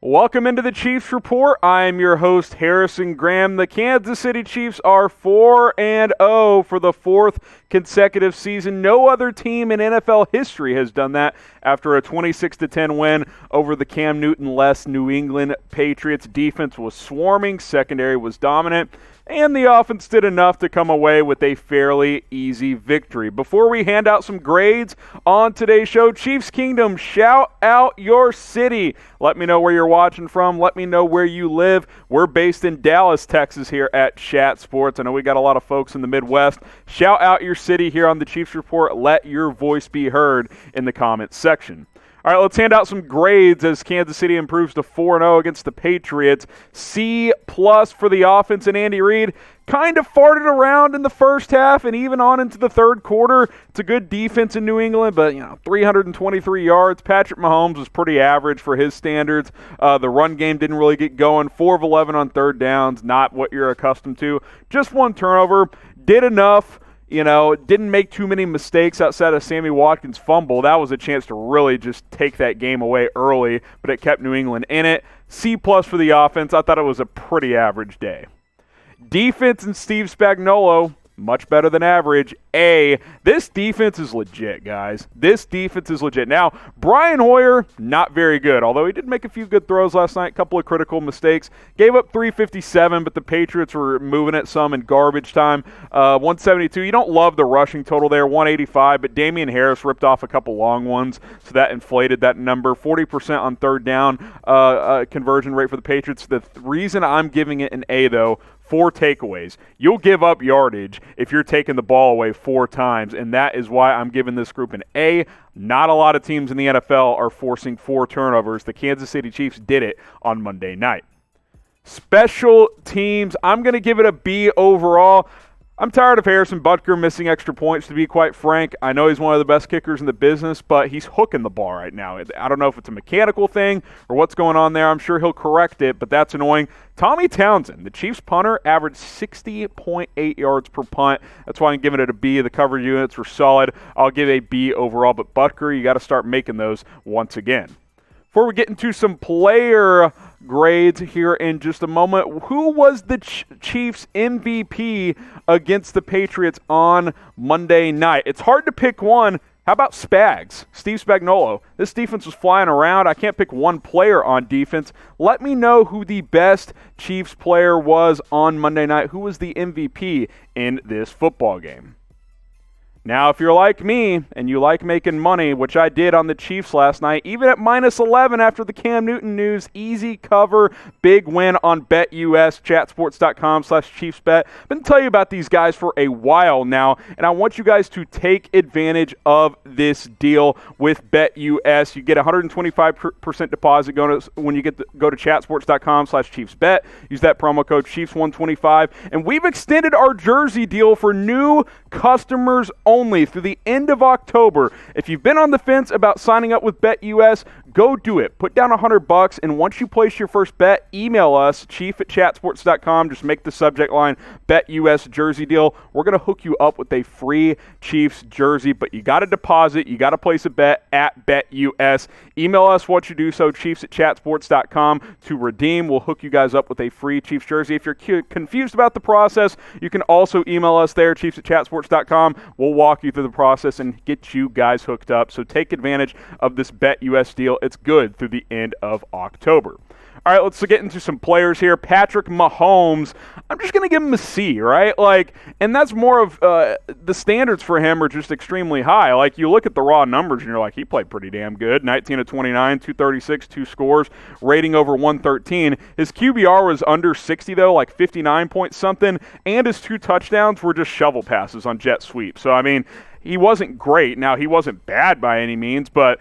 Welcome into the Chiefs Report. I'm your host, Harrison Graham. The Kansas City Chiefs are 4-0 for the fourth consecutive season. No other team in NFL history has done that after a 26-10 win over the Cam Newton-less New England Patriots. Defense was swarming, secondary was dominant, and the offense did enough to come away with a fairly easy victory. Before we hand out some grades on today's show, Chiefs Kingdom, shout out your city. Let me know where you're watching from. Let me know where you live. We're based in Dallas, Texas here at Chat Sports. I know we got a lot of folks in the Midwest. Shout out your city here on the Chiefs Report. Let your voice be heard in the comments section. All right, let's hand out some grades as Kansas City improves to 4-0 against the Patriots. C+ for the offense and Andy Reid. Kind of farted around in the first half and even on into the third quarter. It's a good defense in New England, but 323 yards. Patrick Mahomes was pretty average for his standards. The run game didn't really get going. 4 of 11 on third downs, not what you're accustomed to. Just one turnover. Did enough. Didn't make too many mistakes outside of Sammy Watkins' fumble. That was a chance to really just take that game away early, but it kept New England in it. C+ for the offense. I thought it was a pretty average day. Defense and Steve Spagnuolo, much better than average. A. This defense is legit, guys. This defense is legit. Now, Brian Hoyer, not very good, although he did make a few good throws last night, a couple of critical mistakes. Gave up 357, but the Patriots were moving it some in garbage time. 172. You don't love the rushing total there, 185, but Damian Harris ripped off a couple long ones, so that inflated that number. 40% on third down conversion rate for the Patriots. The reason I'm giving it an A, though, 4 takeaways. You'll give up yardage if you're taking the ball away 4 times, and that is why I'm giving this group an A. Not a lot of teams in the NFL are forcing 4 turnovers. The Kansas City Chiefs did it on Monday night. Special teams, I'm going to give it a B overall. I'm tired of Harrison Butker missing extra points, to be quite frank. I know he's one of the best kickers in the business, but he's hooking the ball right now. I don't know if it's a mechanical thing or what's going on there. I'm sure he'll correct it, but that's annoying. Tommy Townsend, the Chiefs punter, averaged 60.8 yards per punt. That's why I'm giving it a B. The coverage units were solid. I'll give a B overall, but Butker, you got to start making those once again. Before we get into some player grades here in just a moment, who was the Chiefs MVP against the Patriots on Monday night? It's hard to pick one. How about Spags? Steve Spagnuolo. This defense was flying around. I can't pick one player on defense. Let me know who the best Chiefs player was on Monday night. Who was the MVP in this football game? Now, if you're like me and you like making money, which I did on the Chiefs last night, even at -11 after the Cam Newton news, easy cover, big win on BetUS, chatsports.com/ChiefsBet. I've been telling you about these guys for a while now, and I want you guys to take advantage of this deal with BetUS. You get 125% deposit when you go to chatsports.com/ChiefsBet. Use that promo code Chiefs125, and we've extended our jersey deal for new customers only through the end of October. If you've been on the fence about signing up with BetUS, go do it. Put down $100, and once you place your first bet, email us, chief@chatsports.com. Just make the subject line BetUS jersey deal. We're going to hook you up with a free Chiefs jersey, but you got to deposit. You got to place a bet at BetUS. Email us once you do so, chiefs@chatsports.com to redeem. We'll hook you guys up with a free Chiefs jersey. If you're confused about the process, you can also email us there, chiefs@chatsports.com. We'll walk you through the process and get you guys hooked up. So take advantage of this BetUS deal. It's good through the end of October. All right, let's get into some players here. Patrick Mahomes, I'm just going to give him a C, right? And that's more of the standards for him are just extremely high. You look at the raw numbers and you're like, he played pretty damn good. 19 of 29, 236, 2 scores, rating over 113. His QBR was under 60 though, 59 point something, and his 2 touchdowns were just shovel passes on jet sweep. So, he wasn't great. Now, he wasn't bad by any means, but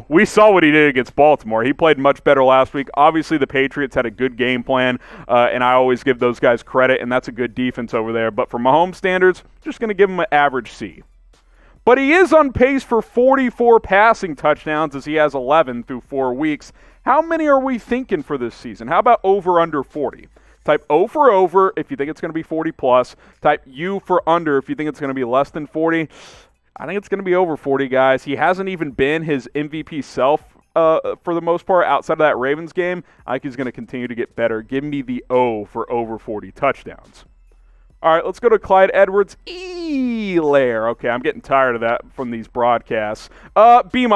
we saw what he did against Baltimore. He played much better last week. Obviously, the Patriots had a good game plan, and I always give those guys credit, and that's a good defense over there. But for Mahomes standards, just going to give him an average C. But he is on pace for 44 passing touchdowns as he has 11 through 4 weeks. How many are we thinking for this season? How about over under 40? Type O for over if you think it's going to be 40 plus. Type U for under if you think it's going to be less than 40. I think it's going to be over 40, guys. He hasn't even been his MVP self for the most part, outside of that Ravens game, I think he's going to continue to get better. Give me the O for over 40 touchdowns. All right, let's go to Clyde Edwards-Helaire. Okay, I'm getting tired of that from these broadcasts. B-,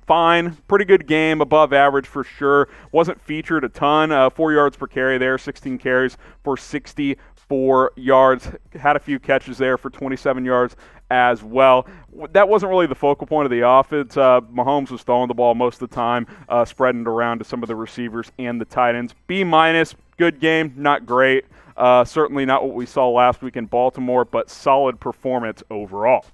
fine. Pretty good game, above average for sure. Wasn't featured a ton. 4 yards per carry there, 16 carries for 64 yards. Had a few catches there for 27 yards as well. That wasn't really the focal point of the offense. Mahomes was throwing the ball most of the time, spreading it around to some of the receivers and the tight ends. B-, good game, not great. Certainly not what we saw last week in Baltimore, but solid performance overall.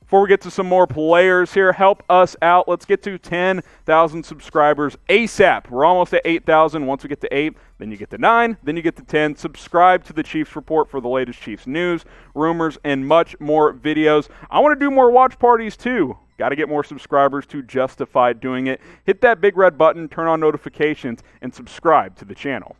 Before we get to some more players here, help us out. Let's get to 10,000 subscribers ASAP. We're almost at 8,000. Once we get to 8, then you get to 9, then you get to 10. Subscribe to the Chiefs Report for the latest Chiefs news, rumors, and much more videos. I want to do more watch parties too. Got to get more subscribers to justify doing it. Hit that big red button, turn on notifications, and subscribe to the channel.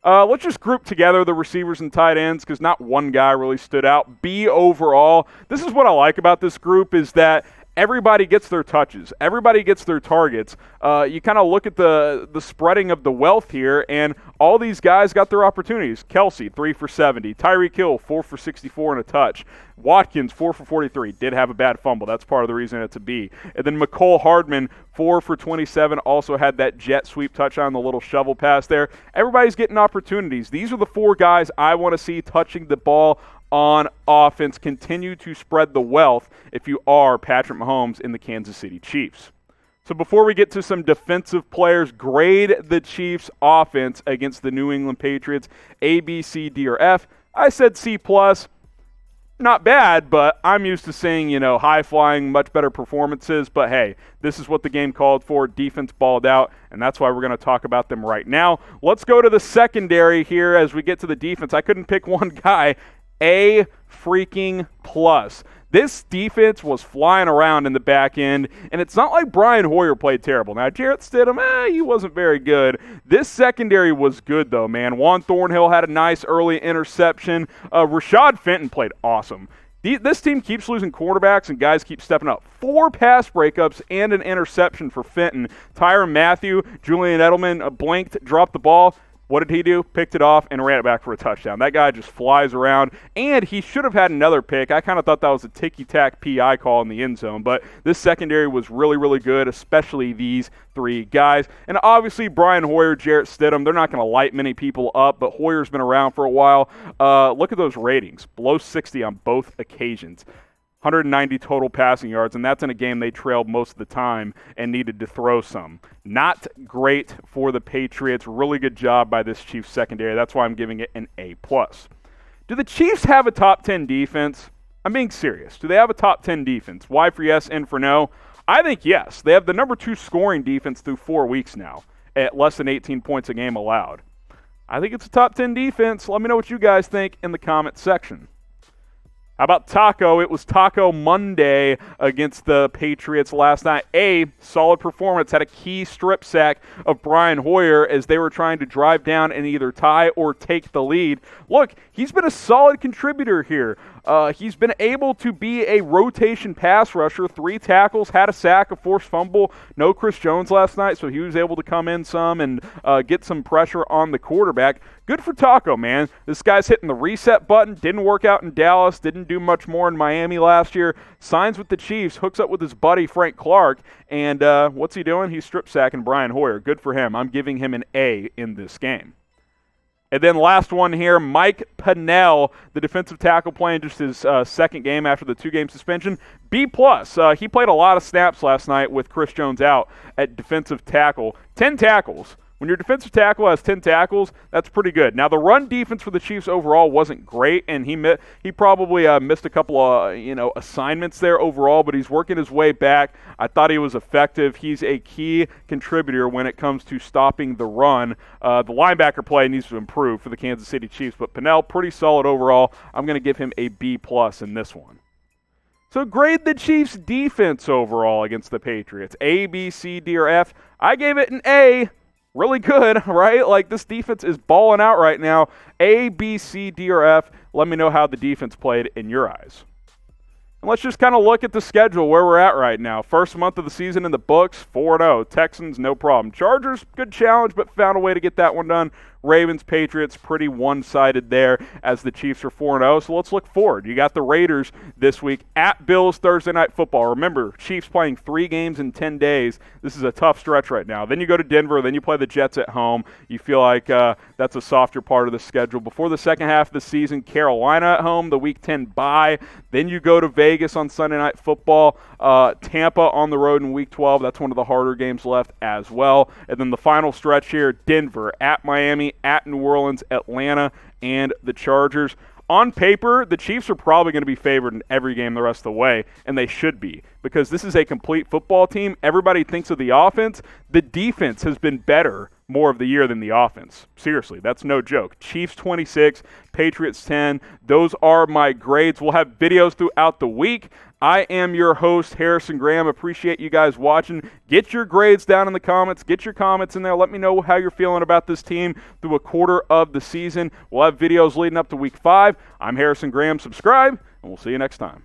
Let's just group together the receivers and tight ends because not one guy really stood out. B, overall, this is what I like about this group is that everybody gets their touches. Everybody gets their targets. You kind of look at the spreading of the wealth here, and all these guys got their opportunities. Kelsey, 3 for 70. Tyreek Hill, 4 for 64 and a touch. Watkins, 4 for 43. Did have a bad fumble. That's part of the reason it's a B. And then Mecole Hardman, 4 for 27. Also had that jet sweep touchdown, the little shovel pass there. Everybody's getting opportunities. These are the 4 guys I want to see touching the ball on offense. Continue to spread the wealth if you are Patrick Mahomes in the Kansas City Chiefs. So before we get to some defensive players, grade the Chiefs offense against the New England Patriots. A, B, C, D, or F. I said C+. Not bad, but I'm used to seeing, high-flying, much better performances. But, hey, this is what the game called for. Defense balled out, and that's why we're going to talk about them right now. Let's go to the secondary here as we get to the defense. I couldn't pick one guy. A freaking plus. This defense was flying around in the back end, and it's not like Brian Hoyer played terrible. Now, Jarrett Stidham, he wasn't very good. This secondary was good, though, man. Juan Thornhill had a nice early interception. Rashad Fenton played awesome. This team keeps losing quarterbacks, and guys keep stepping up. 4 pass breakups and an interception for Fenton. Tyrann Mathieu, Julian Edelman blinked, dropped the ball. What did he do? Picked it off and ran it back for a touchdown. That guy just flies around, and he should have had another pick. I kind of thought that was a ticky-tack PI call in the end zone, but this secondary was really, really good, especially these 3 guys. And obviously, Brian Hoyer, Jarrett Stidham, they're not going to light many people up, but Hoyer's been around for a while. Look at those ratings. Below 60 on both occasions. 190 total passing yards, and that's in a game they trailed most of the time and needed to throw some. Not great for the Patriots. Really good job by this Chiefs secondary. That's why I'm giving it an A+. Do the Chiefs have a top 10 defense? I'm being serious. Do they have a top 10 defense? Y for yes, N for no? I think yes. They have the number 2 scoring defense through 4 weeks now at less than 18 points a game allowed. I think it's a top 10 defense. Let me know what you guys think in the comment section. How about Taco? It was Taco Monday against the Patriots last night. A, solid performance. Had a key strip sack of Brian Hoyer as they were trying to drive down and either tie or take the lead. Look, he's been a solid contributor here. He's been able to be a rotation pass rusher. 3 tackles, had a sack, a forced fumble. No Chris Jones last night, so he was able to come in some and get some pressure on the quarterback. Good for Taco, man. This guy's hitting the reset button. Didn't work out in Dallas. Didn't do much more in Miami last year. Signs with the Chiefs. Hooks up with his buddy Frank Clark. And what's he doing? He's strip sacking Brian Hoyer. Good for him. I'm giving him an A in this game. And then last one here, Mike Pennell, the defensive tackle playing just his second game after the 2-game suspension. B+. He played a lot of snaps last night with Chris Jones out at defensive tackle. 10 tackles. When your defensive tackle has 10 tackles, that's pretty good. Now, the run defense for the Chiefs overall wasn't great, and he probably missed a couple of assignments there overall, but he's working his way back. I thought he was effective. He's a key contributor when it comes to stopping the run. The linebacker play needs to improve for the Kansas City Chiefs, but Pennell, pretty solid overall. I'm going to give him a B+ in this one. So grade the Chiefs' defense overall against the Patriots. A, B, C, D, or F. I gave it an A. Really good, right? Like, this defense is balling out right now. A, B, C, D, or F. Let me know how the defense played in your eyes. And Let's just kind of look at the schedule where we're at right now. First month of the season in the books, 4-0. Texans, no problem. Chargers, good challenge, but found a way to get that one done. Ravens, Patriots, pretty one-sided there as the Chiefs are 4-0. So let's look forward. You got the Raiders this week at Bills Thursday Night Football. Remember, Chiefs playing 3 games in 10 days. This is a tough stretch right now. Then you go to Denver. Then you play the Jets at home. You feel like that's a softer part of the schedule. Before the second half of the season, Carolina at home, the Week 10 bye. Then you go to Vegas on Sunday Night Football. Tampa on the road in Week 12. That's one of the harder games left as well. And then the final stretch here, Denver at Miami, at New Orleans, Atlanta, and the Chargers. On paper, the Chiefs are probably going to be favored in every game the rest of the way, and they should be, because this is a complete football team. Everybody thinks of the offense. The defense has been better more of the year than the offense. Seriously, that's no joke. Chiefs 26, Patriots 10. Those are my grades. We'll have videos throughout the week. I am your host, Harrison Graham. Appreciate you guys watching. Get your grades down in the comments. Get your comments in there. Let me know how you're feeling about this team through a quarter of the season. We'll have videos leading up to Week 5. I'm Harrison Graham. Subscribe, and we'll see you next time.